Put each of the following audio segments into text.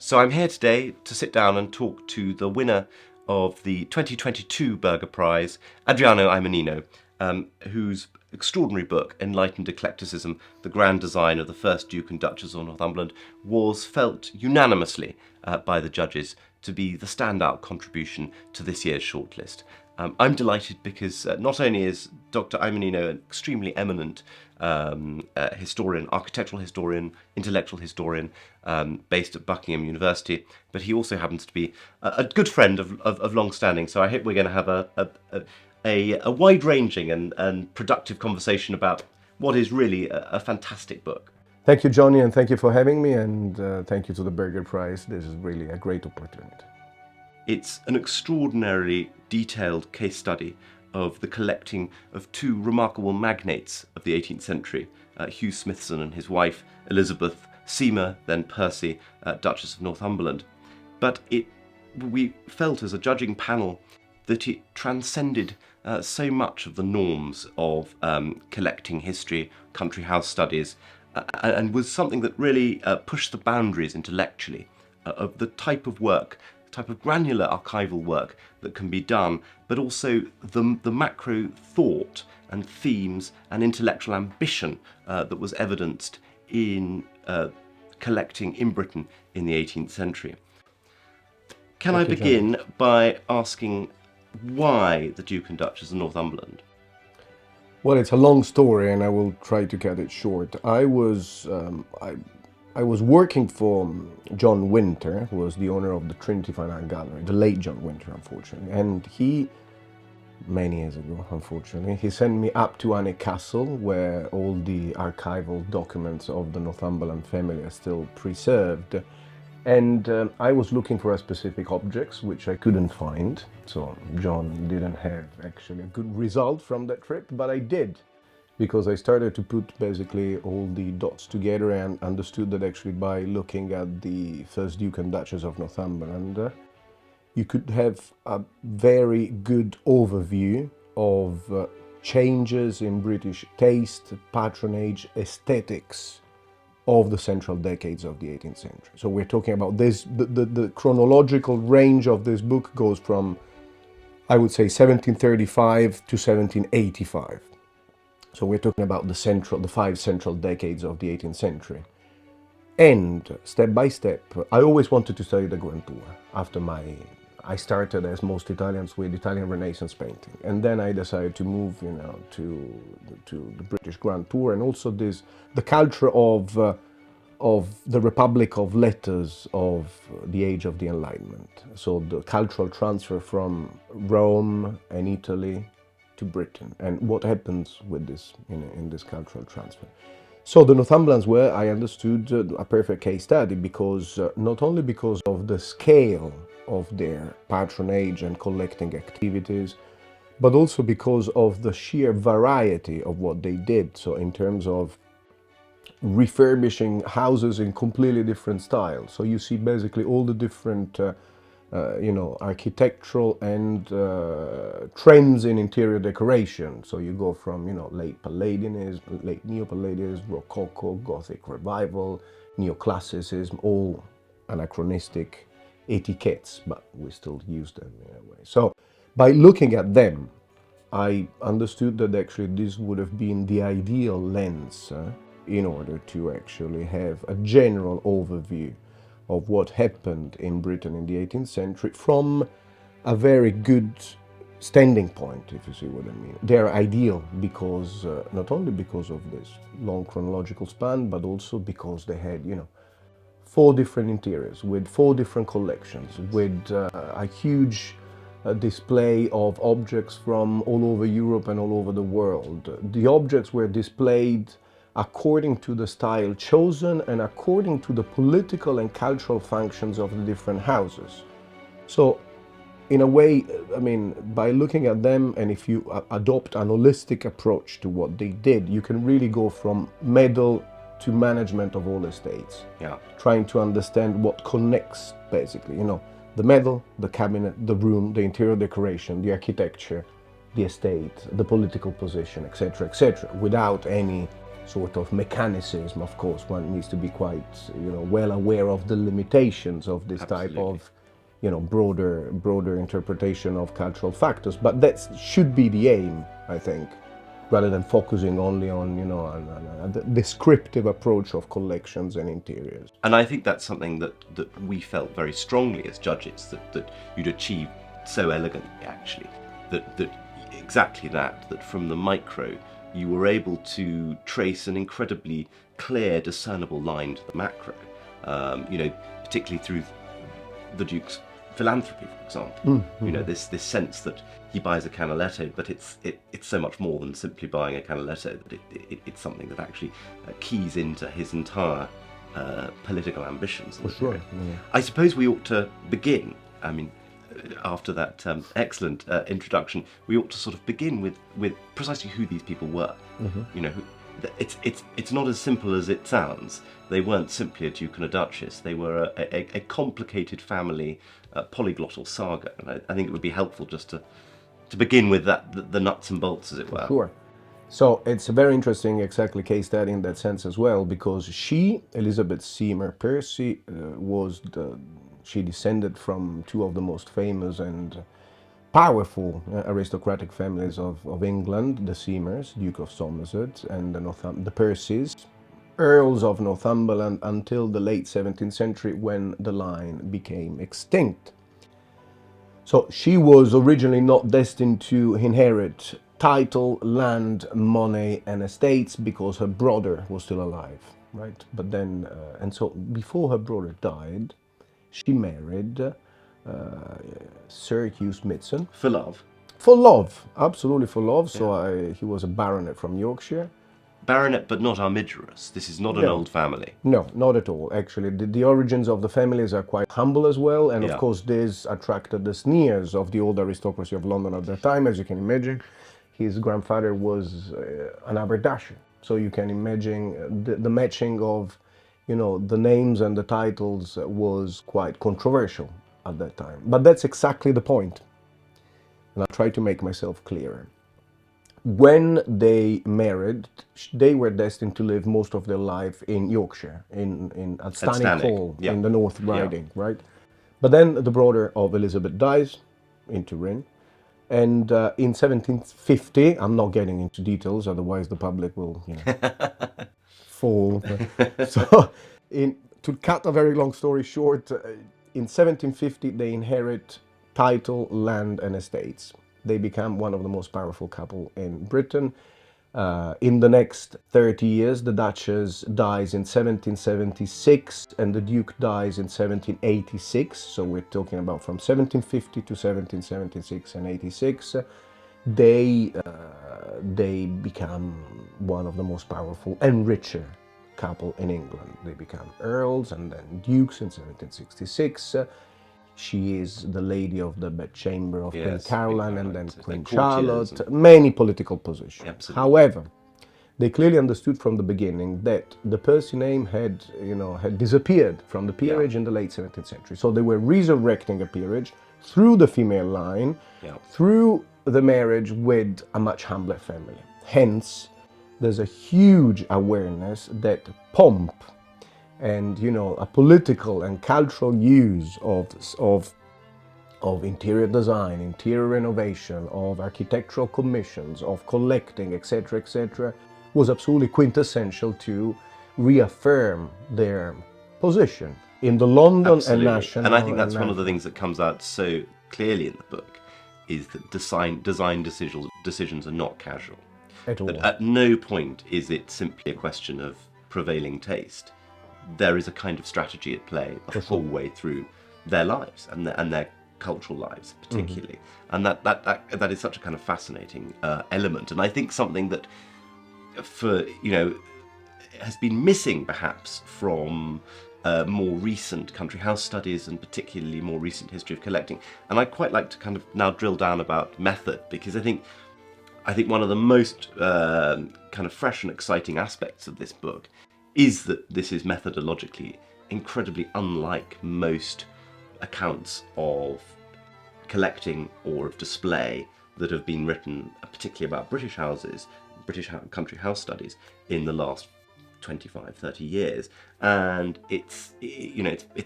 So I'm here today to sit down and talk to the winner of the 2022 Berger Prize, Adriano Aymonino, whose extraordinary book, Enlightened, Eclecticism, the grand design of the first Duke and Duchess of Northumberland, was felt unanimously by the judges to be the standout contribution to this year's shortlist. I'm delighted because not only is Dr. Aymonino an extremely eminent historian, architectural historian, intellectual historian, based at Buckingham University, but he also happens to be a good friend of long standing. So I hope we're going to have a wide-ranging and productive conversation about what is really a fantastic book. Thank you, Johnny, and thank you for having me, and thank you to the Berger Prize. This is really a great opportunity. It's an extraordinarily detailed case study of the collecting of two remarkable magnates of the 18th century, Hugh Smithson and his wife, Elizabeth Seymour, then Percy, Duchess of Northumberland. But we felt as a judging panel that it transcended so much of the norms of collecting history, country house studies, and was something that really pushed the boundaries intellectually of the type of work, type of granular archival work that can be done, but also the macro thought and themes and intellectual ambition that was evidenced in collecting in Britain in the 18th century. Can I begin by asking why the Duke and Duchess of Northumberland? Well, it's a long story, and I will try to cut it short. I was working for John Winter, who was the owner of the Trinity Fine Art Gallery, the late John Winter, unfortunately. And he, many years ago, unfortunately, he sent me up to Alnwick Castle, where all the archival documents of the Northumberland family are still preserved. And I was looking for a specific objects, which I couldn't find. So John didn't have actually a good result from that trip, but I did, because I started to put basically all the dots together and understood that actually by looking at the first Duke and Duchess of Northumberland, you could have a very good overview of changes in British taste, patronage, aesthetics of the central decades of the 18th century. So we're talking about this, the chronological range of this book goes from, I would say, 1735 to 1785. So we're talking about the 5 central decades of the 18th century. And step by step, I always wanted to study the Grand Tour. I started, as most Italians, with Italian Renaissance painting. And then I decided to move, to the British Grand Tour, and also the culture of the Republic of Letters of the age of the Enlightenment. So the cultural transfer from Rome and Italy to Britain, and what happens with this in this cultural transfer. So the Northumberlands were, I understood, a perfect case study, because not only because of the scale of their patronage and collecting activities, but also because of the sheer variety of what they did. So in terms of refurbishing houses in completely different styles. So you see basically all the different architectural and trends in interior decoration. So you go from, late Palladianism, late Neo-Palladianism, Rococo, Gothic Revival, Neoclassicism, all anachronistic etiquettes, but we still use them in a way. So by looking at them, I understood that actually this would have been the ideal lens in order to actually have a general overview of what happened in Britain in the 18th century from a very good standing point, if you see what I mean. They're ideal because, not only because of this long chronological span, but also because they had, 4 different interiors with 4 different collections, with a huge display of objects from all over Europe and all over the world. The objects were displayed according to the style chosen and according to the political and cultural functions of the different houses. So in a way, by looking at them, and if you adopt an holistic approach to what they did, you can really go from medal to management of all estates. Yeah. Trying to understand what connects, basically, the medal, the cabinet, the room, the interior decoration, the architecture, the estate, the political position, etc., etc., without any sort of mechanicism. Of course, one needs to be quite, well aware of the limitations of this type of, broader interpretation of cultural factors. But that should be the aim, I think, rather than focusing only on, on a descriptive approach of collections and interiors. And I think that's something that we felt very strongly as judges, that you'd achieved so elegantly, actually, that exactly that from the micro, you were able to trace an incredibly clear, discernible line to the macro, particularly through the Duke's philanthropy, for example. This sense that he buys a Canaletto, but it's so much more than simply buying a Canaletto, that it's something that actually keys into his entire political ambitions. For sure. Yeah. I suppose we ought to begin, after that excellent introduction, we ought to sort of begin with precisely who these people were. It's not as simple as it sounds. They weren't simply a duke and a duchess. They were a complicated family, polyglottal saga. And I think it would be helpful just to begin with the nuts and bolts, as it were. Sure. So it's a very interesting, exactly, case study in that sense as well, because she, Elizabeth Seymour Percy, she descended from two of the most famous and powerful aristocratic families of England, the Seymours, Duke of Somerset, and the Percys, Earls of Northumberland, until the late 17th century, when the line became extinct. So she was originally not destined to inherit title, land, money, and estates because her brother was still alive, right? But then, and so before her brother died, she married Sir Hugh Smithson. For love. For love, absolutely for love. So he was a baronet from Yorkshire. Baronet, but not armigerous. This is not an old family. No, not at all. Actually, the origins of the families are quite humble as well. And of course, this attracted the sneers of the old aristocracy of London at that time, as you can imagine. His grandfather was an haberdasher. So you can imagine the matching of, the names and the titles was quite controversial at that time. But that's exactly the point. And I'll try to make myself clearer. When they married, they were destined to live most of their life in Yorkshire, at Stannick Hall, in the North Riding, right? But then the brother of Elizabeth dies in Turin, and in 1750, I'm not getting into details, otherwise the public will, fall. So, to cut a very long story short, in 1750 they inherit title, land, and estates. They become one of the most powerful couple in Britain. In the next 30 years, the Duchess dies in 1776 and the Duke dies in 1786. So we're talking about from 1750 to 1776 and 86. They become one of the most powerful and richer couple in England. They become earls and then dukes in 1766. She is the lady of the bedchamber of Queen Caroline and then Queen Charlotte, many political positions. Absolutely. However, they clearly understood from the beginning that the Percy name had disappeared from the peerage in the late 17th century. So they were resurrecting a peerage through the female line, through the marriage with a much humbler family. Hence, there's a huge awareness that pomp and a political and cultural use of interior design, interior renovation, of architectural commissions, of collecting, etc., was absolutely quintessential to reaffirm their position in the London and national. And I think that's one of the things that comes out so clearly in the book, is that design decisions are not casual. At all. That at no point is it simply a question of prevailing taste. There is a kind of strategy at play the whole way through their lives and their cultural lives, particularly, and that is such a kind of fascinating element, and I think something that has been missing perhaps from more recent country house studies and particularly more recent history of collecting. And I'd quite like to kind of now drill down about method, because I think one of the most kind of fresh and exciting aspects of this book is that this is methodologically incredibly unlike most accounts of collecting or of display that have been written, particularly about British houses, British country house studies in the last 25, 30 years, and it's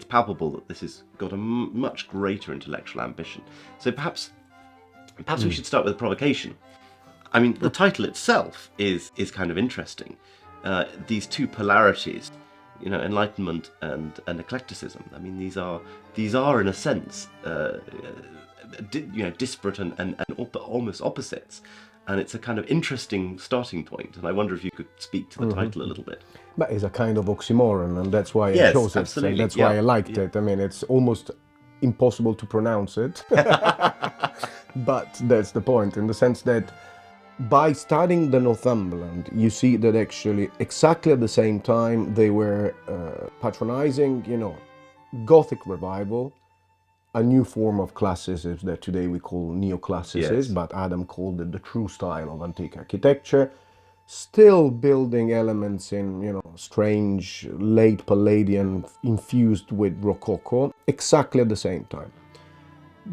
palpable that this has got a much greater intellectual ambition. So perhaps we should start with a provocation. I mean, the title itself is kind of interesting. These two polarities, Enlightenment and Eclecticism. I mean, these are in a sense, disparate and almost opposites. And it's a kind of interesting starting point. And I wonder if you could speak to the title a little bit. But it's a kind of oxymoron, and that's why I chose it. Absolutely. And that's why I liked it. I mean, it's almost impossible to pronounce it. But that's the point, in the sense that by studying the Northumberland, you see that actually exactly at the same time they were patronizing, Gothic revival, a new form of classicism that today we call neoclassicism, but Adam called it the true style of antique architecture, still building elements in, strange late Palladian infused with Rococo, exactly at the same time,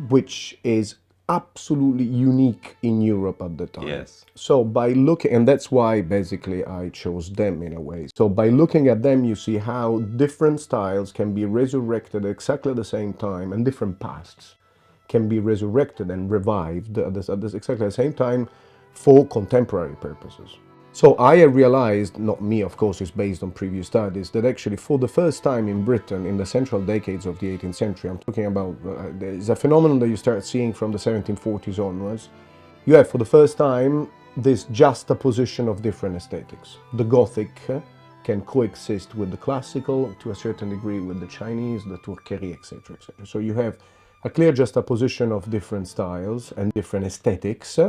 which is absolutely unique in Europe at the time. Yes. So by looking, and that's why basically I chose them in a way. So by looking at them, you see how different styles can be resurrected exactly at the same time, and different pasts can be resurrected and revived at exactly the same time for contemporary purposes. So I realized, not me of course, it's based on previous studies, that actually for the first time in Britain in the central decades of the 18th century, I'm talking about, there's a phenomenon that you start seeing from the 1740s onwards, you have for the first time this juxtaposition of different aesthetics. The Gothic can coexist with the classical, to a certain degree with the Chinese, the Turquerie, etc., etc. So you have a clear juxtaposition of different styles and different aesthetics,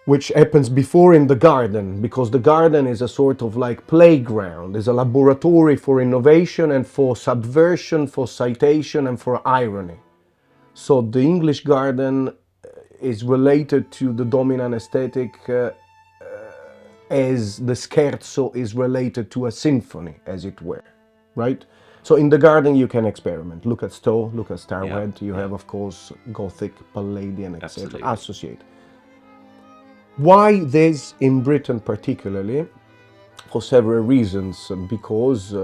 which happens before in the garden, because the garden is a sort of like playground, is a laboratory for innovation and for subversion, for citation and for irony. So the English garden is related to the dominant aesthetic as the scherzo is related to a symphony, as it were, right? So in the garden you can experiment. Look at Stowe, look at Starhead, you have of course Gothic, Palladian, etc. associated. Why this in Britain particularly? For several reasons, because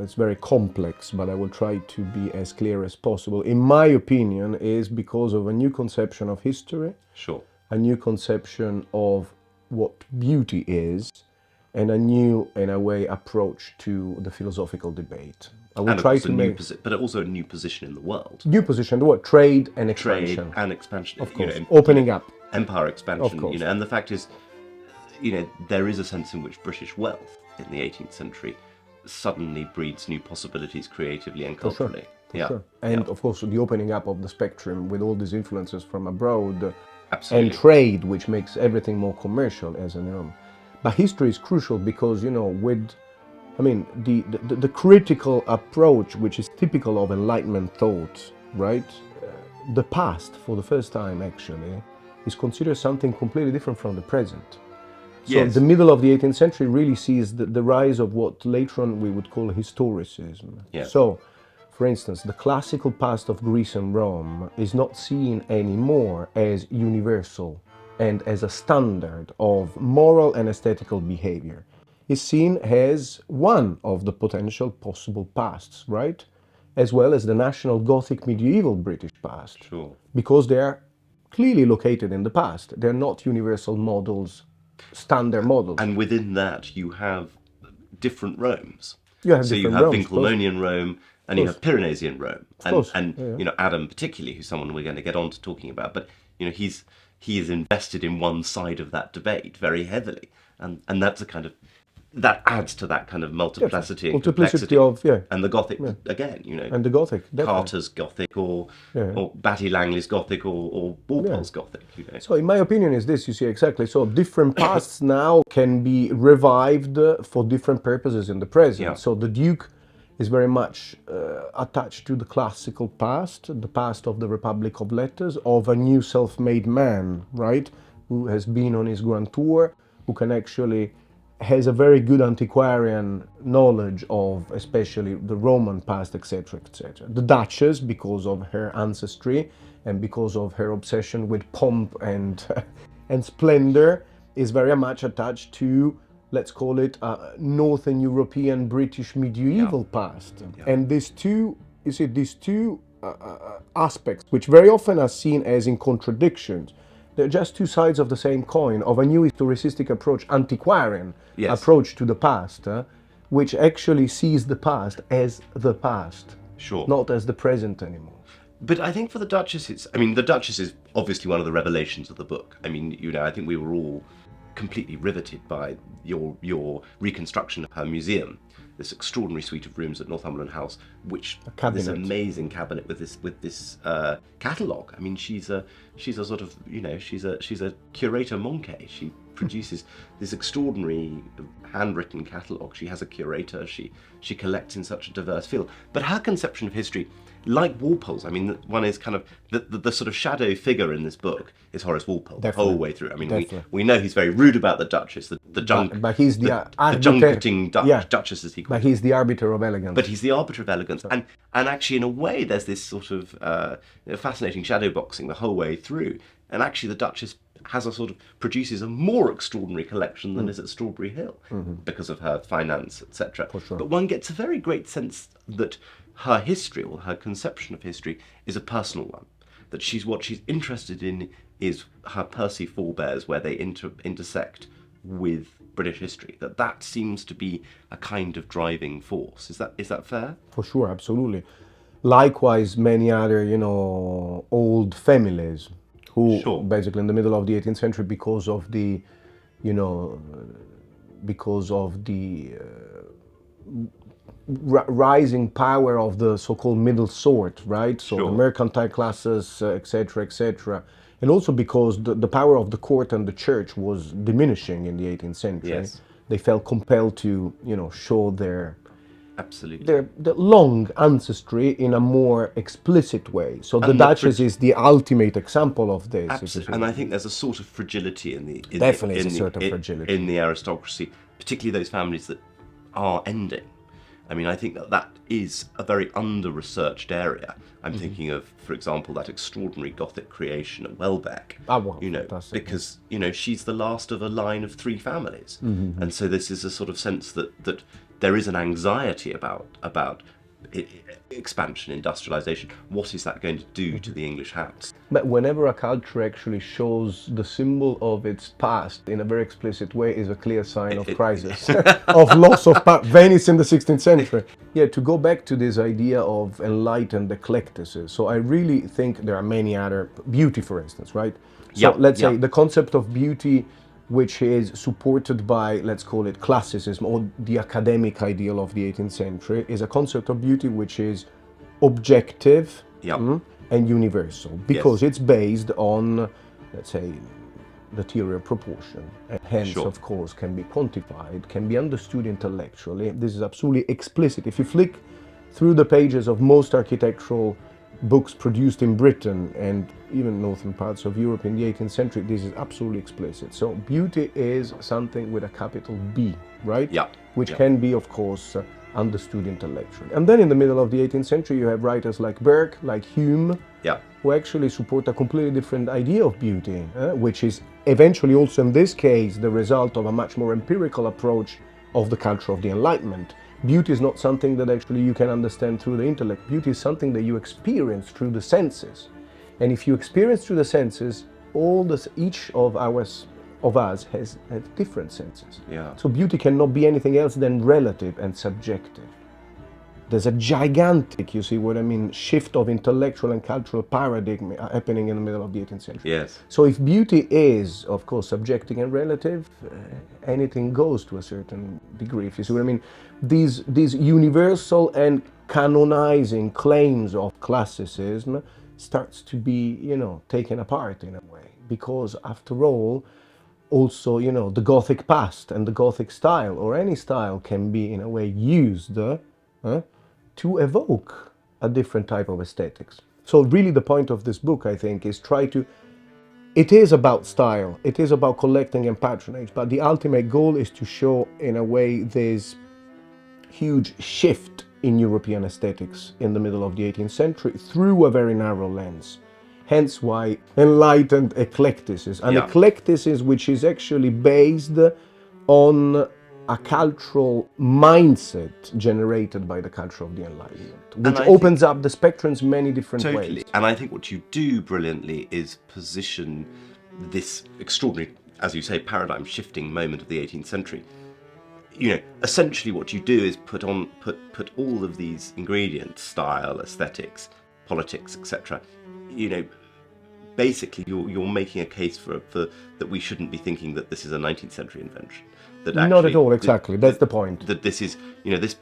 it's very complex, but I will try to be as clear as possible. In my opinion, is because of a new conception of history, a new conception of what beauty is, and a new, in a way, approach to the philosophical debate. I will try to make, but also a new position in the world. New position in the world, trade and expansion. Of course, opening up. Empire expansion, and the fact is, there is a sense in which British wealth in the 18th century suddenly breeds new possibilities creatively and culturally. Sure. And of course, the opening up of the spectrum with all these influences from abroad, and trade, which makes everything more commercial as an norm. But history is crucial because, the critical approach, which is typical of Enlightenment thought, right? The past, for the first time actually, is considered something completely different from the present. So the middle of the 18th century really sees the rise of what later on we would call historicism. So, for instance, the classical past of Greece and Rome is not seen anymore as universal and as a standard of moral and aesthetical behavior. It's seen as one of the potential possible pasts, right? As well as the national Gothic medieval British past. Because they are clearly located in the past. They're not universal models, standard models. And within that, you have different Romes. You have Winckelmannian Rome, and you have Piranesian Rome. And Adam particularly, who's someone we're going to get on to talking about, but he is invested in one side of that debate very heavily, and that's a kind of, that adds to that kind of multiplicity and complexity of and the Gothic again, and the Gothic, definitely. Carter's Gothic or Batty Langley's Gothic or Walpole's Gothic. So in my opinion is this, you see, exactly. So different pasts now can be revived for different purposes in the present. So the Duke is very much attached to the classical past, the past of the Republic of Letters, of a new self-made man, right, who has been on his grand tour, who can actually has a very good antiquarian knowledge of especially the Roman past, etc., etc. The Duchess, because of her ancestry and because of her obsession with pomp and And splendor is very much attached to, let's call it, Northern European British medieval past. And these two, you see, these two aspects, which very often are seen as in contradictions, they're just two sides of the same coin, of a new historicistic approach, antiquarian approach to the past, which actually sees the past as the past, not as the present anymore. But I think for the Duchess, the Duchess is obviously one of the revelations of the book. I mean, I think we were all completely riveted by your reconstruction of her museum, this extraordinary suite of rooms at Northumberland House, which this amazing cabinet with this catalogue. I mean, she's a sort of, she's a curator monque. She produces this extraordinary handwritten catalogue. She has a curator. She collects in such a diverse field. But her conception of history, like Walpole's, I mean, one is kind of the sort of shadow figure in this book is Horace Walpole the whole way through. I mean, we know he's very rude about the Duchess, but he's the junketing Duchess, as he calls it. But he's the arbiter of elegance. But he's the arbiter of elegance, and actually, in a way, there's this sort of fascinating shadow boxing the whole way through. And actually, the Duchess produces a more extraordinary collection than is at Strawberry Hill because of her finance, etc. Sure. But one gets a very great sense that her history, or her conception of history, is a personal one. That what she's interested in is her Percy forebears, where they intersect with British history. That seems to be a kind of driving force. Is that fair? For sure, absolutely. Likewise, many other, old families who basically in the middle of the 18th century, because of the rising power of the so-called middle sort, right? So the mercantile classes, etc., and also because the power of the court and the church was diminishing in the 18th century. They felt compelled to, show their long ancestry in a more explicit way. So the Duchess is the ultimate example of this. Absolutely. And I think there's a sort of fragility in the fragility in the aristocracy, particularly those families that are ending. I mean, I think that is a very under-researched area. I'm thinking of, for example, that extraordinary Gothic creation at Welbeck. Because she's the last of a line of 3 families, and so this is a sort of sense that there is an anxiety about expansion, industrialization. What is that going to do to the English house? But whenever a culture actually shows the symbol of its past in a very explicit way, is a clear sign of crisis, of loss of power. Venice in the 16th century. Yeah, to go back to this idea of enlightened eclecticism. So I really think there are many other, beauty for instance, right? So let's say the concept of beauty, which is supported by, let's call it classicism, or the academic ideal of the 18th century, is a concept of beauty which is objective and universal, because it's based on, let's say, the theory of proportion, and hence, of course, can be quantified, can be understood intellectually. This is absolutely explicit. If you flick through the pages of most architectural books produced in Britain and even northern parts of Europe in the 18th century, this is absolutely explicit. So beauty is something with a capital B, right? Which can be, of course, understood intellectually. And then in the middle of the 18th century, you have writers like Berger, like Hume, who actually support a completely different idea of beauty, which is eventually also in this case the result of a much more empirical approach of the culture of the Enlightenment. Beauty is not something that actually you can understand through the intellect. Beauty is something that you experience through the senses. And if you experience through the senses, each of us has different senses. So beauty cannot be anything else than relative and subjective. There's a gigantic, you see what I mean, shift of intellectual and cultural paradigm happening in the middle of the 18th century. So if beauty is, of course, subjective and relative, anything goes to a certain degree, if you see what I mean. These universal and canonizing claims of classicism starts to be, taken apart in a way, because after all, also, the Gothic past and the Gothic style, or any style, can be in a way used to evoke a different type of aesthetics. So really the point of this book, I think, is it is about style, it is about collecting and patronage, but the ultimate goal is to show, in a way, this huge shift in European aesthetics in the middle of the 18th century through a very narrow lens. Hence why Enlightened Eclecticism. An Yeah. eclecticism which is actually based on a cultural mindset generated by the culture of the Enlightenment, which I opens up the spectrums many different Totally. ways. And I think what you do brilliantly is position this extraordinary, as you say, paradigm shifting moment of the 18th century. Essentially what you do is put all of these ingredients, style, aesthetics, politics, etc. Basically you're making a case for that we shouldn't be thinking that this is a 19th century invention. That actually, Not at all, exactly. That's the point. That this is, this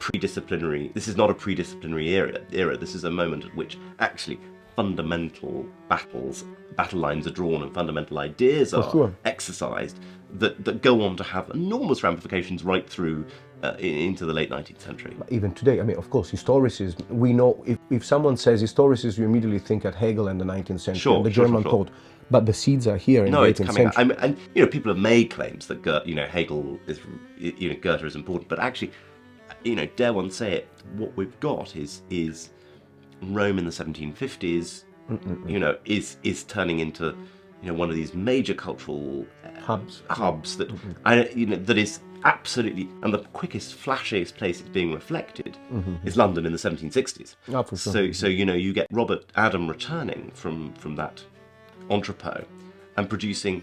is not a predisciplinary era. This is a moment at which actually fundamental battle lines are drawn and fundamental ideas are exercised that go on to have enormous ramifications right through into the late 19th century. Even today, I mean, of course, historicism, we know, if someone says historicism, you immediately think at Hegel and the 19th century and the German thought. But the seeds are here in the 18th century. And people have made claims that Hegel is, Goethe is important, but actually, dare one say it, what we've got is Rome in the 1750s, is turning into, one of these major cultural hubs that, that is absolutely, and the quickest, flashiest place it's being reflected is London in the 1760s. Oh, for sure. So you get Robert Adam returning from that entrepot and producing,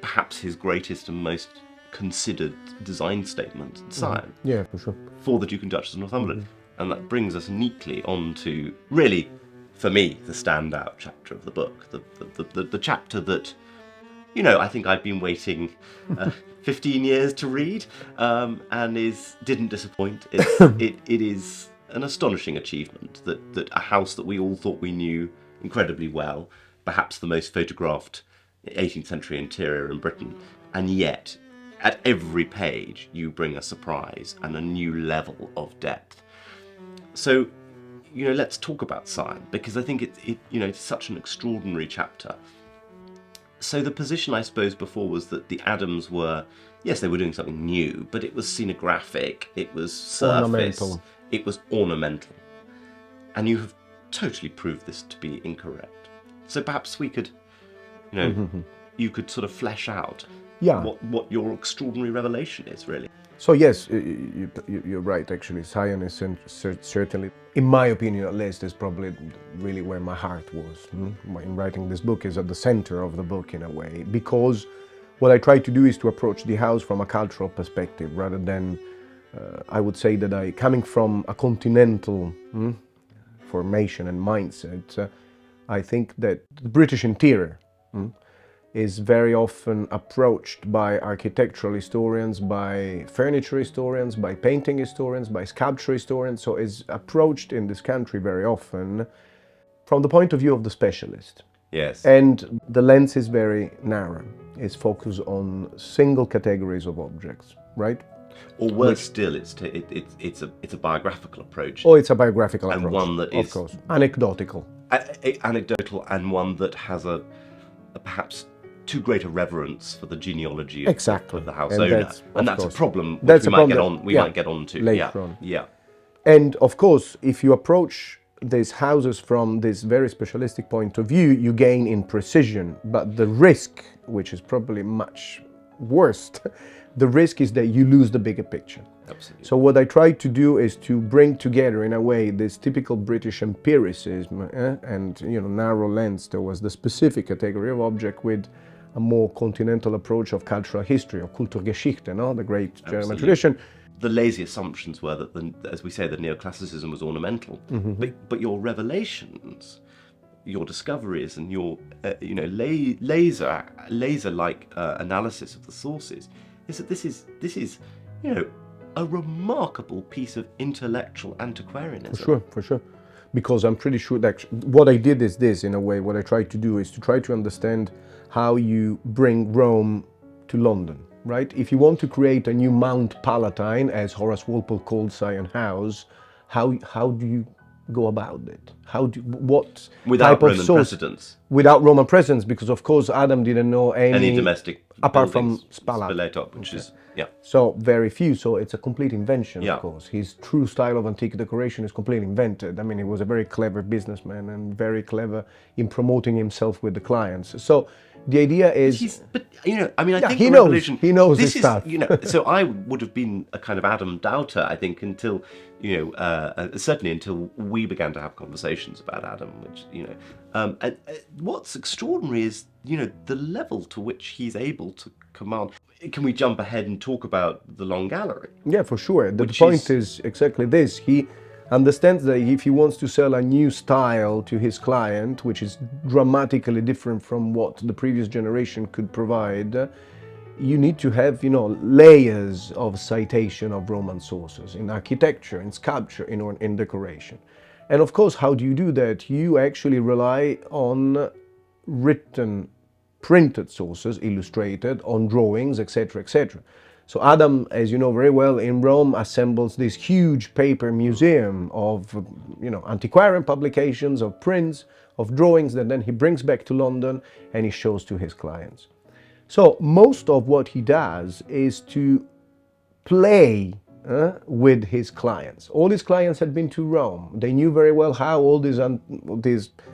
perhaps his greatest and most considered design statement, Scion. Yeah, for sure. For the Duke and Duchess of Northumberland. And that brings us neatly on to, really, for me, the standout chapter of the book. The chapter that, I think I've been waiting 15 years to read, and didn't disappoint. It is an astonishing achievement that a house that we all thought we knew incredibly well, perhaps the most photographed 18th century interior in Britain, and yet at every page you bring a surprise and a new level of depth. So, let's talk about Scion, because I think it's such an extraordinary chapter. So the position, I suppose, before was that the Adams were, yes, they were doing something new, but it was scenographic, it was surface, it was ornamental. And you have totally proved this to be incorrect. So perhaps we could, you could sort of flesh out what your extraordinary revelation is, really. So yes, you're right, actually. Scion is certainly, in my opinion at least, is probably really where my heart was. In writing this book is at the center of the book in a way, because what I try to do is to approach the house from a cultural perspective rather than, I would say that coming from a continental formation and mindset, I think that the British interior is very often approached by architectural historians, by furniture historians, by painting historians, by sculpture historians, so is approached in this country very often from the point of view of the specialist. Yes. And the lens is very narrow. It's focused on single categories of objects, right? Or worse still, it's a biographical approach. Oh, it's a biographical approach. And one that is, of course, anecdotal. Anecdotal, and one that has a perhaps too great a reverence for the genealogy of the house owner. And that's a problem which we might get on to later on. Yeah. And of course, if you approach these houses from this very specialistic point of view, you gain in precision, but the risk, which is probably much worse, the risk is that you lose the bigger picture. Absolutely. So what I try to do is to bring together, in a way, this typical British empiricism and narrow lens towards the specific category of object with a more continental approach of cultural history, or Kulturgeschichte, the great German tradition. The lazy assumptions were that, as we say, the neoclassicism was ornamental, but your revelations, your discoveries, and your laser-like analysis of the sources is that this is a remarkable piece of intellectual antiquarianism. For sure. Because I'm pretty sure that what I did is this, in a way, what I tried to do is to try to understand how you bring Rome to London, right? If you want to create a new Mount Palatine, as Horace Walpole called Scion House, how do you go about it? What Without type of Roman source? precedents, Without Roman precedents, because of course Adam didn't know any domestic apart buildings, from Spalato. Spalato, which is, yeah. So very few. So it's a complete invention, Yeah. of course. His true style of antique decoration is completely invented. I mean, he was a very clever businessman and very clever in promoting himself with the clients. So the idea is, But you know, I mean, I yeah, think he the knows. revolution. He knows this his is, stuff. you know. So I would have been a kind of Adam doubter, I think, until, you know, certainly until we began to have conversations about Adam, which, you know, and what's extraordinary is, you know, the level to which he's able to command. Can we jump ahead and talk about the Long Gallery? yeah, for sure. The Which point is exactly this. He understands that if he wants to sell a new style to his client, which is dramatically different from what the previous generation could provide, you need to have, you know, layers of citation of Roman sources in architecture, in sculpture, in decoration. And of course, how do you do that? You actually rely on written, printed sources, illustrated, on drawings, etc., etc. So Adam, as you know very well, in Rome assembles this huge paper museum of, you know, antiquarian publications, of prints, of drawings that then he brings back to London and he shows to his clients. So most of what he does is to play with his clients. All his clients had been to Rome. They knew very well how all these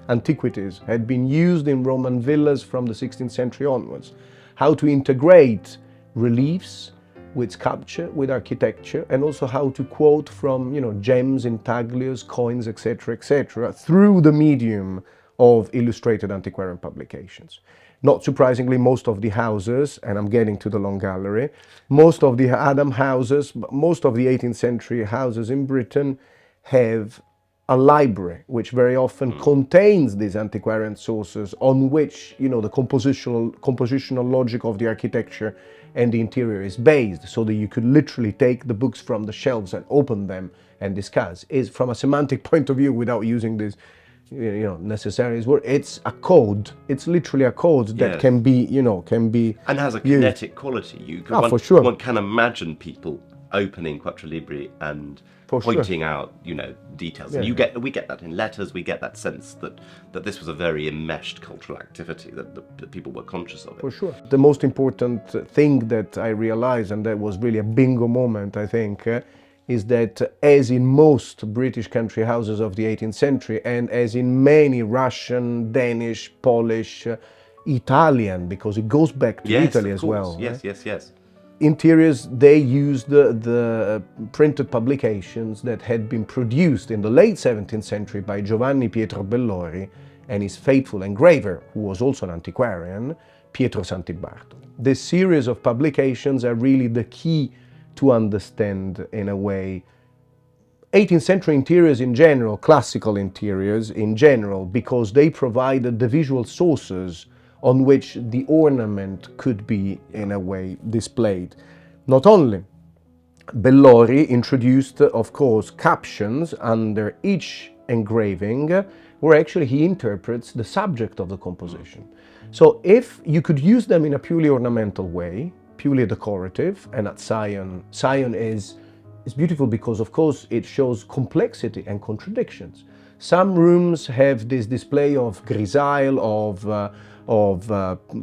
antiquities had been used in Roman villas from the 16th century onwards. How to integrate reliefs with sculpture, with architecture, and also how to quote from, you know, gems, intaglios, coins, etc., etc., through the medium of illustrated antiquarian publications. Not surprisingly, most of the houses, and I'm getting to the Long Gallery, most of the Adam houses, most of the 18th century houses in Britain have a library, which very often contains these antiquarian sources on which, you know, the compositional logic of the architecture and the interior is based, so that you could literally take the books from the shelves and open them and discuss. Is from a semantic point of view, without using this, you know, necessary word, it's a code. It's literally a code that can be, you know, and has a kinetic quality. You can, for sure. One can imagine people opening Quattro Libri and pointing out, you know, details. And we get that in letters. We get that sense that this was a very enmeshed cultural activity, that people were conscious of it. For sure. The most important thing that I realized, and that was really a bingo moment, I think, is that as in most British country houses of the 18th century, and as in many Russian, Danish, Polish, Italian, because it goes back to Italy as well. Yes. Interiors, they used the printed publications that had been produced in the late 17th century by Giovanni Pietro Bellori and his faithful engraver, who was also an antiquarian, Pietro Santibartolo. This series of publications are really the key to understand, in a way, 18th century interiors in general, classical interiors in general, because they provided the visual sources on which the ornament could be, in a way, displayed. Not only, Bellori introduced, of course, captions under each engraving, where actually he interprets the subject of the composition. So if you could use them in a purely ornamental way, purely decorative, and at Sion is beautiful because, of course, it shows complexity and contradictions. Some rooms have this display of grisaille, of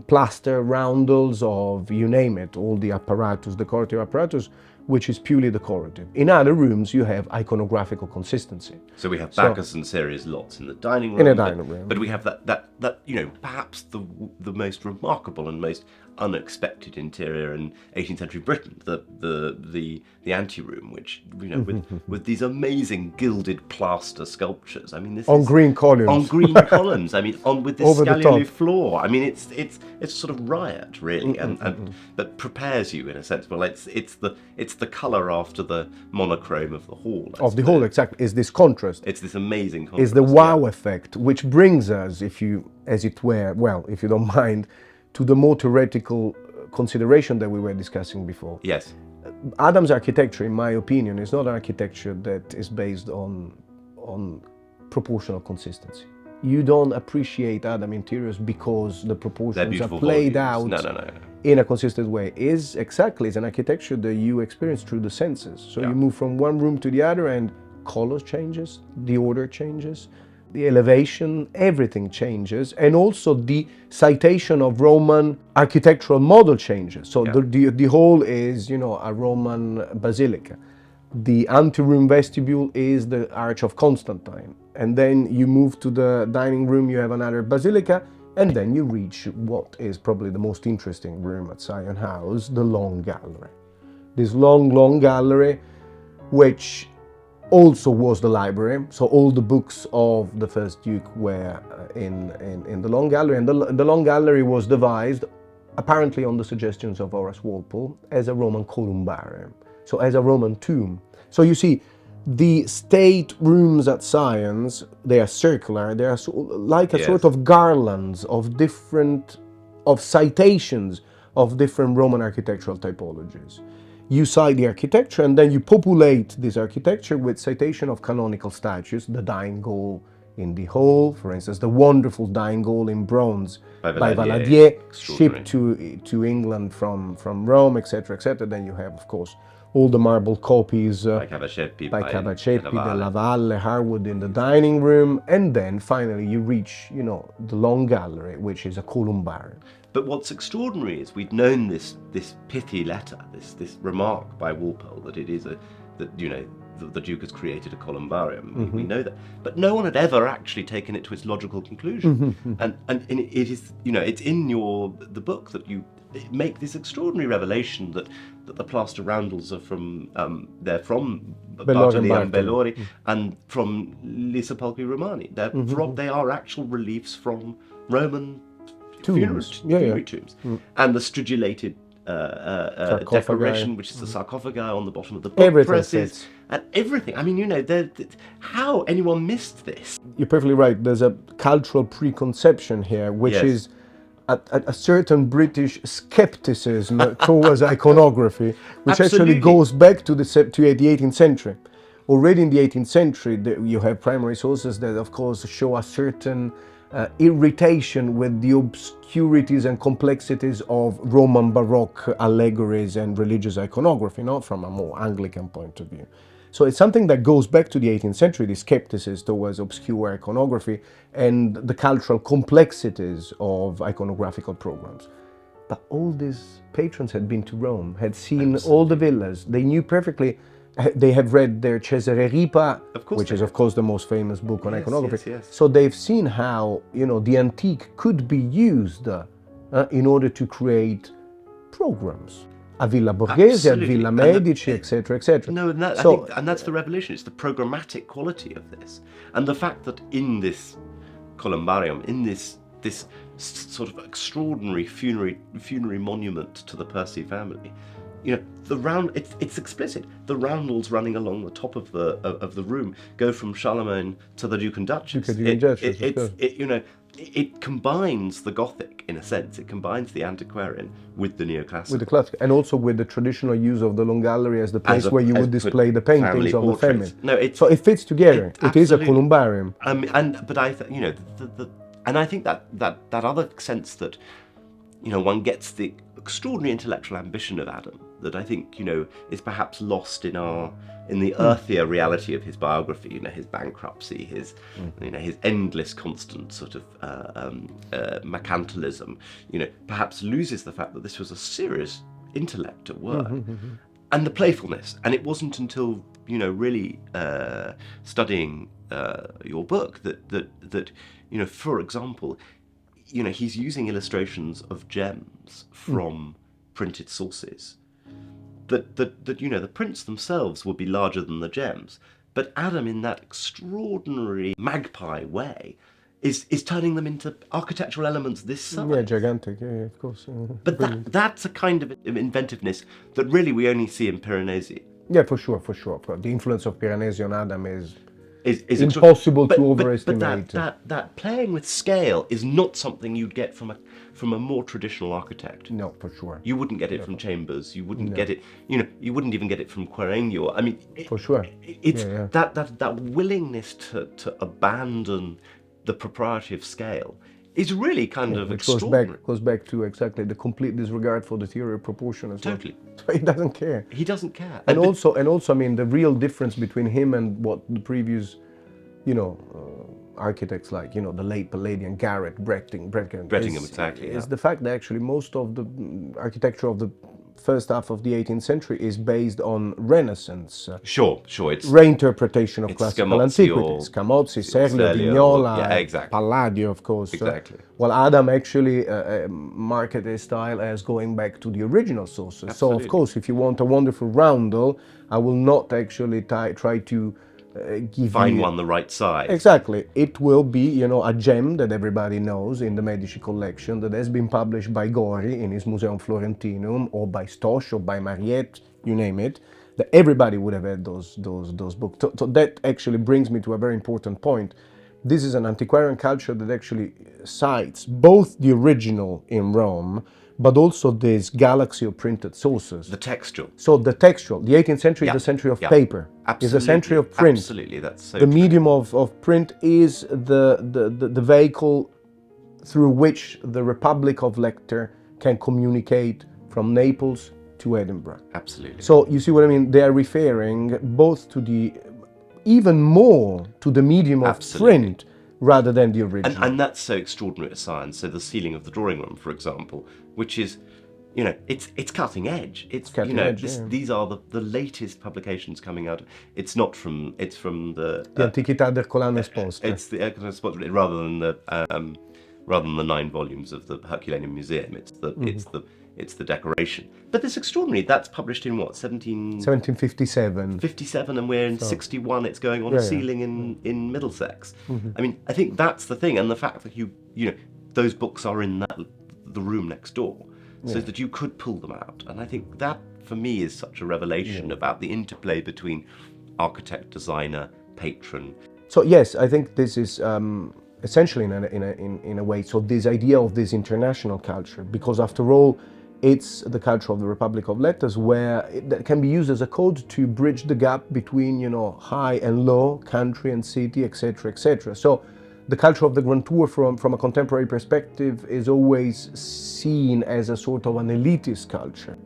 plaster roundels, of you name it, all the apparatus, decorative apparatus, which is purely decorative. In other rooms, you have iconographical consistency. So we have Bacchus and Ceres lots in the dining room. In a dining room. But we have that you know, perhaps the most remarkable and most unexpected interior in 18th century Britain, the anteroom, which, you know, with these amazing gilded plaster sculptures. I mean, this on is green columns. On green columns. I mean, with this Over the scallion top. floor. I mean, it's sort of riot, really, and that prepares you in a sense. Well, it's the colour after the monochrome of the hall. Of the hall, exactly, is this contrast. It's this amazing contrast. Is the wow effect, which brings us, if you, as it were, well, if you don't mind, to the more theoretical consideration that we were discussing before. Yes. Adam's architecture, in my opinion, is not an architecture that is based on proportional consistency. You don't appreciate Adam interiors because the proportions are played out in a consistent way. It's an architecture that you experience through the senses. So you move from one room to the other and color changes, the order changes, the elevation, everything changes, and also the citation of Roman architectural model changes. So the whole is, a Roman basilica. The anteroom vestibule is the Arch of Constantine. And then you move to the dining room, you have another basilica, and then you reach what is probably the most interesting room at Sion House, the Long Gallery. This long gallery, which also was the library. So all the books of the first Duke were in the Long Gallery. And the Long Gallery was devised, apparently on the suggestions of Horace Walpole, as a Roman columbarium. So as a Roman tomb. So you see, the state rooms at Sion's, they are circular, they are like a sort of garlands of citations of different Roman architectural typologies. You cite the architecture and then you populate this architecture with citation of canonical statues, the Dying Gaul in the hall, for instance, the wonderful Dying Gaul in bronze by Valadier, shipped to England from Rome, etc., etc. Then you have, of course, all the marble copies by Cavaceppi, Della Valle, Harwood in the dining room, and then finally you reach, the Long Gallery, which is a columbarium. But what's extraordinary is we'd known this pithy letter, this remark by Walpole that it is the Duke has created a columbarium. We know that, but no one had ever actually taken it to its logical conclusion. And it is, it's in the book that you make this extraordinary revelation that the plaster roundels are from they're from Bartoli and Bellori and from Lisapolpi Romani. They are actual reliefs from Roman funerary tombs. And the stridulated decoration, which is the sarcophagi on the bottom of the book presses, and everything. I mean, how anyone missed this? You're perfectly right. There's a cultural preconception here, which is a certain British skepticism towards iconography, which actually goes back to the 18th century. Already in the 18th century, you have primary sources that, of course, show a certain irritation with the obscurities and complexities of Roman Baroque allegories and religious iconography, from a more Anglican point of view. So it's something that goes back to the 18th century, the skepticism towards obscure iconography and the cultural complexities of iconographical programs. But all these patrons had been to Rome, had seen all the villas. They knew perfectly. They have read their Cesare Ripa, which is, of course, the most famous book on iconography. So they've seen how, the antique could be used in order to create programs. A Villa Borghese, a Villa Medici, etc., etc. No, and that's the revelation. It's the programmatic quality of this, and the fact that in this columbarium, in this sort of extraordinary funerary monument to the Percy family, it's explicit. The roundels running along the top of the room go from Charlemagne to the Duke and Duchess. It combines the Gothic, in a sense. It combines the antiquarian with the neoclassical. With the classic, and also with the traditional use of the Long Gallery as the place where you would display the paintings of the family. So it fits together. It is a columbarium. And I think that other sense that, one gets the extraordinary intellectual ambition of Adam that I think, is perhaps lost in the earthier reality of his biography, his bankruptcy, his endless constant sort of mercantilism, perhaps loses the fact that this was a serious intellect at work. And the playfulness. And it wasn't until, really studying your book that for example, he's using illustrations of gems from printed sources. That the prints themselves would be larger than the gems, but Adam, in that extraordinary magpie way, is turning them into architectural elements this size. Yeah, gigantic. Yeah, of course. But that's a kind of inventiveness that really we only see in Piranesi. Yeah, for sure. The influence of Piranesi on Adam is impossible to overestimate. But that playing with scale is not something you'd get from a more traditional architect. No, for sure. You wouldn't get it from Chambers. You wouldn't get it. You wouldn't even get it from Quaregno. I mean, for sure. It's that willingness to abandon the propriety of scale is really kind of which extraordinary. goes back to exactly the complete disregard for the theory of proportion as well. Totally. So he doesn't care. He doesn't care. And also, I mean, the real difference between him and what the previous, architects like, the late Palladian, Garrett, Brettingham, exactly, is the fact that actually most of the architecture of the first half of the 18th century is based on Renaissance. Sure. It's reinterpretation of classical Scamozzi antiquity. Scamozzi, Serlio, Vignola, yeah, exactly. Palladio, of course. Exactly. Well, Adam actually marketed his style as going back to the original sources. Absolutely. So, of course, if you want a wonderful roundel, I will not actually try to give Find you... one the right size. Exactly. It will be, a gem that everybody knows in the Medici collection that has been published by Gori in his Museum Florentinum, or by Stosch, or by Mariette, you name it, that everybody would have had those books. So that actually brings me to a very important point. This is an antiquarian culture that actually cites both the original in Rome, but also this galaxy of printed sources. The textual. So the textual, the 18th century is the century of paper. Absolutely. Is a century of print. Absolutely, that's so The true. medium of print is the vehicle through which the Republic of Lecter can communicate from Naples to Edinburgh. Absolutely. So you see what I mean? They are referring both to even more to the medium of print rather than the original. And that's so extraordinary at science. So the ceiling of the drawing room, for example, which is, it's cutting edge. It's cutting edge, These are the latest publications coming out. It's from the Antichità d'Ercolano Esposte. It's the Ercolano Esposte rather than the 9 volumes of the Herculaneum Museum. It's the decoration. But it's extraordinary. That's published in what, 1757. 57, and we're in 61. It's going on a ceiling in Middlesex. I mean, I think that's the thing, and the fact that those books are in the room next door, so that you could pull them out. And I think that, for me, is such a revelation about the interplay between architect, designer, patron. So yes, I think this is essentially in a way. So this idea of this international culture, because after all, it's the culture of the Republic of Letters, where that can be used as a code to bridge the gap between, high and low, country and city, etc., etc. So the culture of the Grand Tour from a contemporary perspective is always seen as a sort of an elitist culture,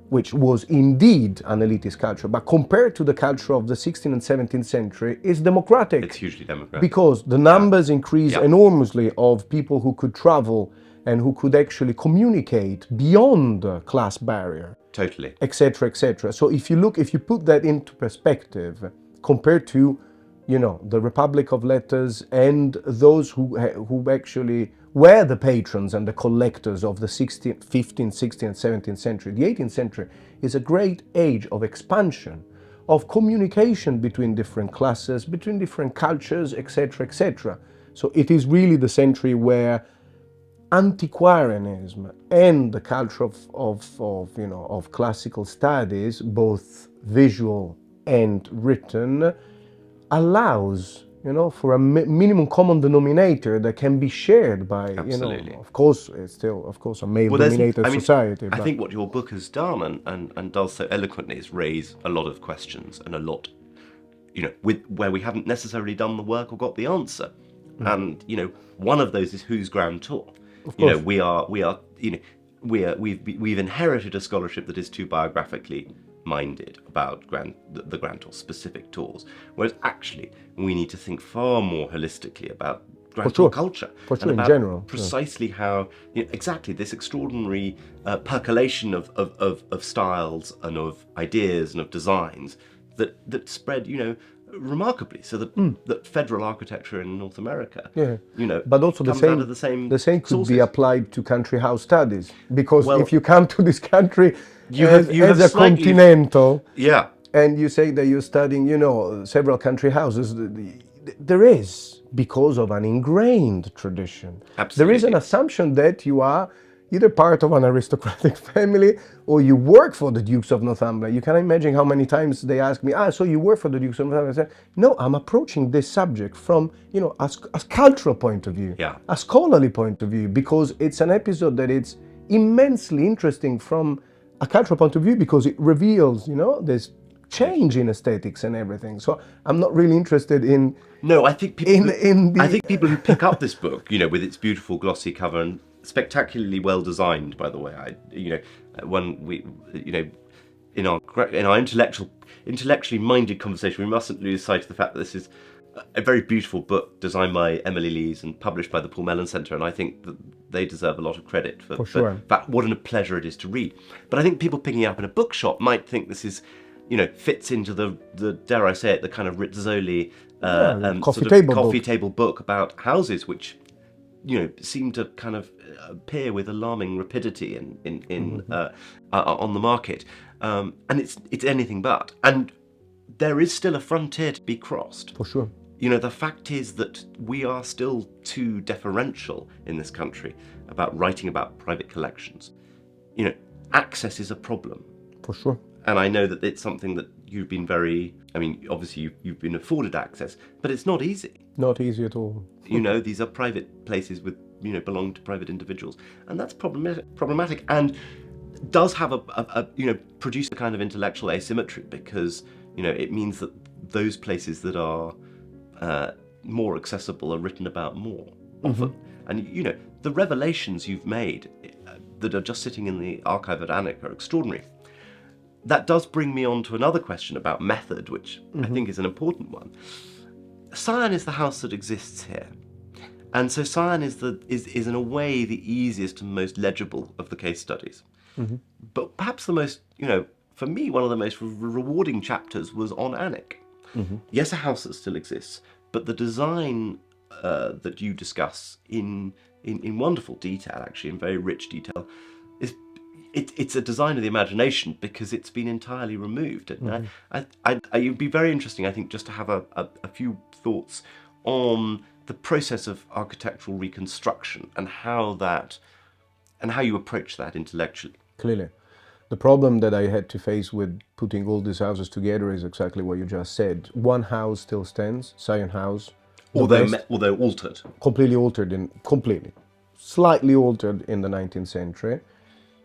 which was indeed an elitist culture, but compared to the culture of the 16th and 17th century, is democratic. It's hugely democratic. Because the numbers increased enormously of people who could travel and who could actually communicate beyond the class barrier. Totally. Etc., etc. So if you put that into perspective, compared to, the Republic of Letters and those who actually were the patrons and the collectors of the 15th, 16th, and 17th century, the 18th century is a great age of expansion, of communication between different classes, between different cultures, etc., etc. So it is really the century where antiquarianism and the culture of classical studies, both visual and written, allows for a minimum common denominator that can be shared by of course it's still a male-dominated society. I think what your book has done and does so eloquently is raise a lot of questions, and a lot where we haven't necessarily done the work or got the answer. And one of those is whose Grand Tour. We've inherited a scholarship that is too biographically minded about the Grand Tour, specific tours, whereas actually we need to think far more holistically about Grand Tour culture, for sure, and about in general, precisely how exactly this extraordinary percolation of styles and of ideas and of designs that spread remarkably, so that federal architecture in North America, but also comes out of the same could sources. be applied to country house studies, because if you come to this country as a continental, and you say that you're studying, several country houses, there is, because of an ingrained tradition. Absolutely. There is an assumption that you are either part of an aristocratic family or you work for the Dukes of Northumberland. You can imagine how many times they ask me, so you work for the Dukes of Northumberland? I say, no, I'm approaching this subject from, a cultural point of view, a scholarly point of view, because it's an episode that it's immensely interesting from a cultural point of view, because it reveals, this change in aesthetics and everything. So I'm not really interested in. No, I think people. In the. I think people who pick up this book, with its beautiful glossy cover and spectacularly well designed, by the way. When we, in our intellectually minded conversation, we mustn't lose sight of the fact that this is a very beautiful book designed by Emily Lees and published by the Paul Mellon Centre, and I think that they deserve a lot of credit for sure. what a pleasure it is to read. But I think people picking it up in a bookshop might think this is, fits into the dare I say it, the kind of Rizzoli coffee table book about houses, which seem to kind of appear with alarming rapidity on the market, and it's anything but. And there is still a frontier to be crossed. For sure. The fact is that we are still too deferential in this country about writing about private collections. Access is a problem. For sure. And I know that it's something that you've been obviously you've been afforded access, but it's not easy. Not easy at all. These are private places with, belong to private individuals. And that's problematic and does have produce a kind of intellectual asymmetry, because, it means that those places that are more accessible are written about more often. Mm-hmm. And, the revelations you've made that are just sitting in the archive at ANIC are extraordinary. That does bring me on to another question about method, which I think is an important one. Sion is the house that exists here. And so Sion is in a way the easiest and most legible of the case studies. Mm-hmm. But perhaps the most, for me, one of the most rewarding chapters was on ANIC. Mm-hmm. Yes, a house that still exists, but the design that you discuss in wonderful detail, actually, in very rich detail, it's a design of the imagination because it's been entirely removed. And it'd be very interesting, I think, just to have a few thoughts on the process of architectural reconstruction and how you approach that intellectually. Clearly. The problem that I had to face with putting all these houses together is exactly what you just said. One house still stands, Sion House. Although altered. Slightly altered in the 19th century,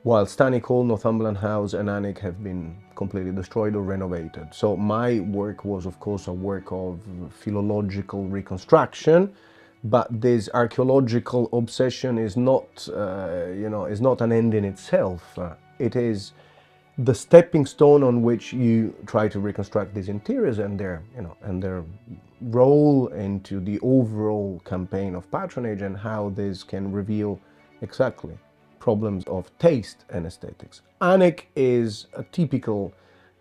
while Stannick Hall, Northumberland House and ANIC have been completely destroyed or renovated. So my work was, of course, a work of philological reconstruction, but this archaeological obsession is not, is not an end in itself. It is the stepping stone on which you try to reconstruct these interiors and their role into the overall campaign of patronage and how this can reveal exactly problems of taste and aesthetics. ANIC is a typical,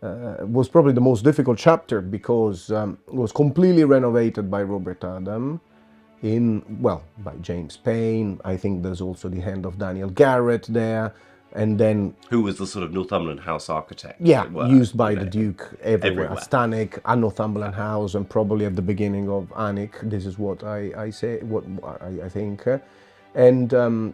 was probably the most difficult chapter because it was completely renovated by Robert Adam by James Payne. I think there's also the hand of Daniel Garrett there. And then... Who was the sort of Northumberland House architect. Yeah, used by the Duke everywhere. At Stannick, at Northumberland House, and probably at the beginning of ANIC. This is what I think. And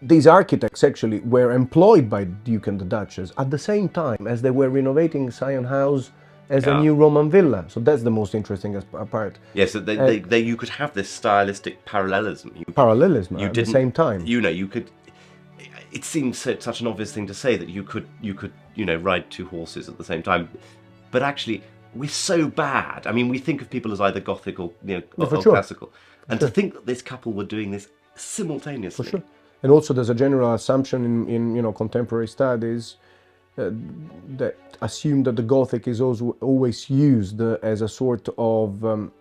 these architects actually were employed by Duke and the Duchess at the same time as they were renovating Sion House as a new Roman villa. So that's the most interesting part. Yes, you could have this stylistic parallelism. At the same time. You could... It seems such an obvious thing to say that you could ride two horses at the same time, but actually we're so bad. I mean, we think of people as either Gothic or classical, and to think that this couple were doing this simultaneously. For sure. And also, there's a general assumption in contemporary studies that assume that the Gothic is also always used as a sort of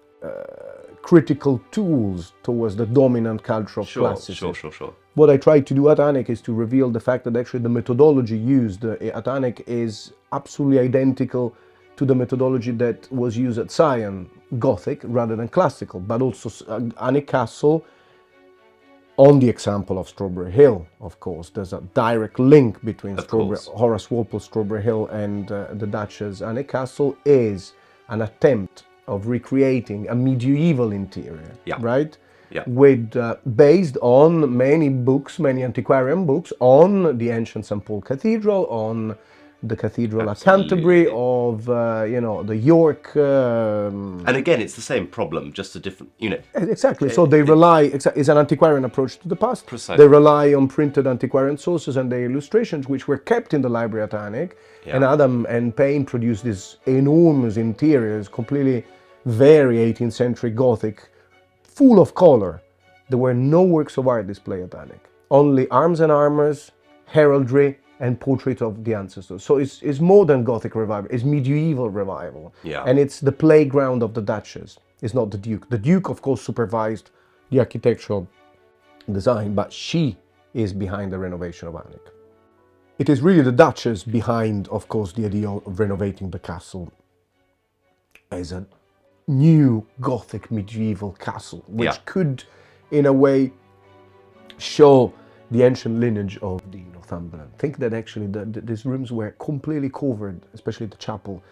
critical tools towards the dominant culture of classicism. Sure. What I try to do at ANIC is to reveal the fact that actually the methodology used at ANIC is absolutely identical to the methodology that was used at Sion, Gothic rather than classical, but also ANIC Castle, on the example of Strawberry Hill, of course. There's a direct link between Horace Walpole's Strawberry Hill and the Duchess. ANIC Castle is an attempt of recreating a medieval interior, right? Yeah. With based on many antiquarian books on the ancient St. Paul Cathedral, on the Cathedral at Absolutely. Canterbury, of the York. And again, it's the same problem, just a different, Exactly. So they rely. It's an antiquarian approach to the past. Precisely. They rely on printed antiquarian sources and their illustrations, which were kept in the Library at Alnwick. Yeah. And Adam and Payne produced these enormous interiors, completely very 18th century Gothic, full of color. There were no works of art displayed at Alnwick. Only arms and armors, heraldry, and portrait of the ancestors. So it's modern Gothic revival, it's medieval revival. Yeah. And it's the playground of the Duchess, it's not the Duke. The Duke, of course, supervised the architectural design, but she is behind the renovation of Alnwick. It is really the Duchess behind, of course, the idea of renovating the castle as a new Gothic medieval castle, which could, in a way, show the ancient lineage of the Northumberland. Think that actually these rooms were completely covered, especially the chapel,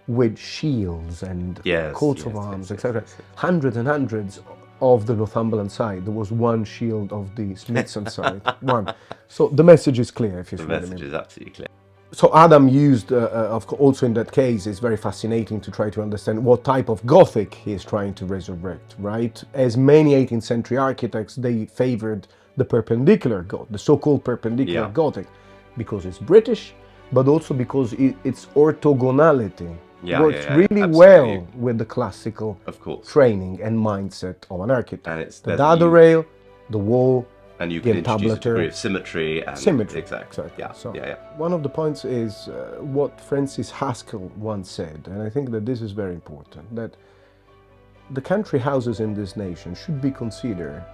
with shields and coats of arms, etc. Hundreds and hundreds of the Northumberland side. There was one shield of the Smithson side, one. So the message is clear, if you see what I mean. The message is absolutely clear. So Adam used, of course, also in that case, it's very fascinating to try to understand what type of Gothic he is trying to resurrect, right? As many 18th century architects, they favored the perpendicular Gothic, the so-called perpendicular Gothic, because it's British, but also because its orthogonality works really well with the classical training and mindset of an architect. And it's the dado rail, the wall, and you can introduce a degree of symmetry. Exactly. One of the points is what Francis Haskell once said, and I think that this is very important, that the country houses in this nation should be considered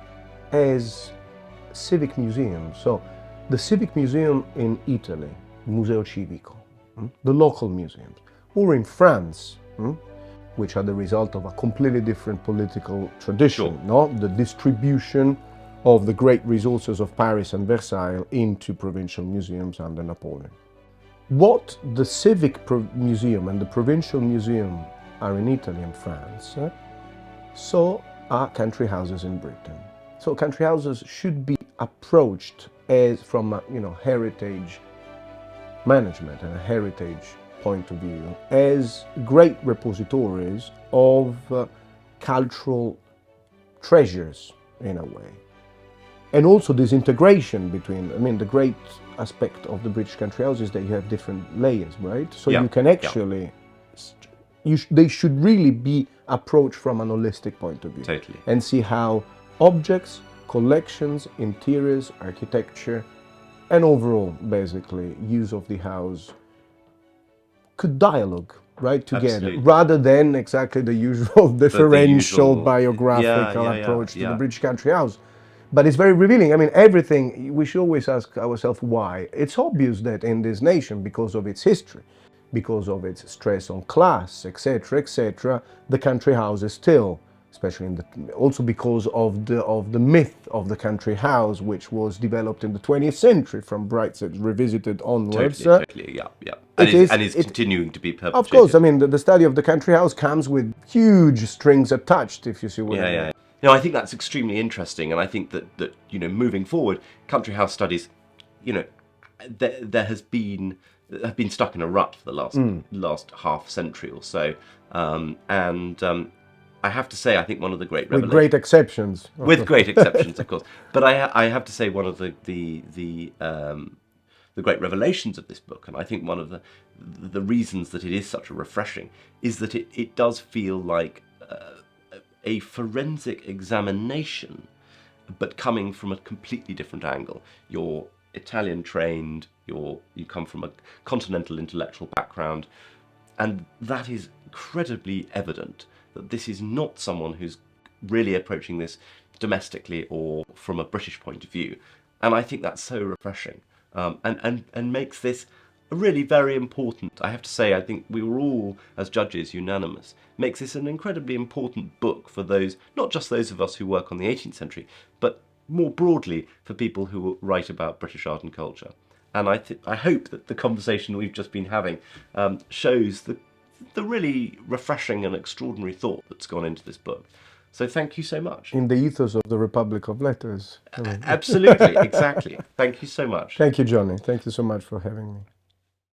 as civic museums. So the civic museum in Italy, Museo Civico, the local museums, or in France, which are the result of a completely different political tradition, the distribution of the great resources of Paris and Versailles into provincial museums under Napoleon. What the civic museum and the provincial museum are in Italy and France, so are country houses in Britain. So country houses should be approached as from a heritage management and a heritage point of view as great repositories of cultural treasures in a way. And also this integration between, the great aspect of the British country house is that you have different layers, right? So you can actually, they should really be approached from an holistic point of view. Totally. And see how objects, collections, interiors, architecture, and overall, basically, use of the house could dialogue, right, together, rather than exactly the usual differential biographical approach to the British country house. But it's very revealing. Everything, we should always ask ourselves why. It's obvious that in this nation, because of its history, because of its stress on class, etc., the country house is still, especially also because of the myth of the country house, which was developed in the 20th century from Brightside Revisited onwards. Totally, And it's continuing to be perpetuated. Of course, the study of the country house comes with huge strings attached, if you see what I mean. I think that's extremely interesting, and I think that moving forward, country house studies, there have been stuck in a rut for the last half century or so, and I have to say, I think one of the great revelations, with great exceptions, of course, but I have to say one of the great revelations of this book, and I think one of the reasons that it is such a refreshing, is that it does feel like a forensic examination, but coming from a completely different angle. You're Italian trained, you come from a continental intellectual background, and that is incredibly evident that this is not someone who's really approaching this domestically or from a British point of view. And I think that's so refreshing, and makes this really very important. I have to say, I think we were all, as judges, unanimous. Makes this an incredibly important book for those, not just those of us who work on the 18th century, but more broadly for people who write about British art and culture. And I hope that the conversation we've just been having shows the really refreshing and extraordinary thought that's gone into this book. So thank you so much. In the ethos of the Republic of Letters. Absolutely, exactly. Thank you so much. Thank you, Johnny. Thank you so much for having me.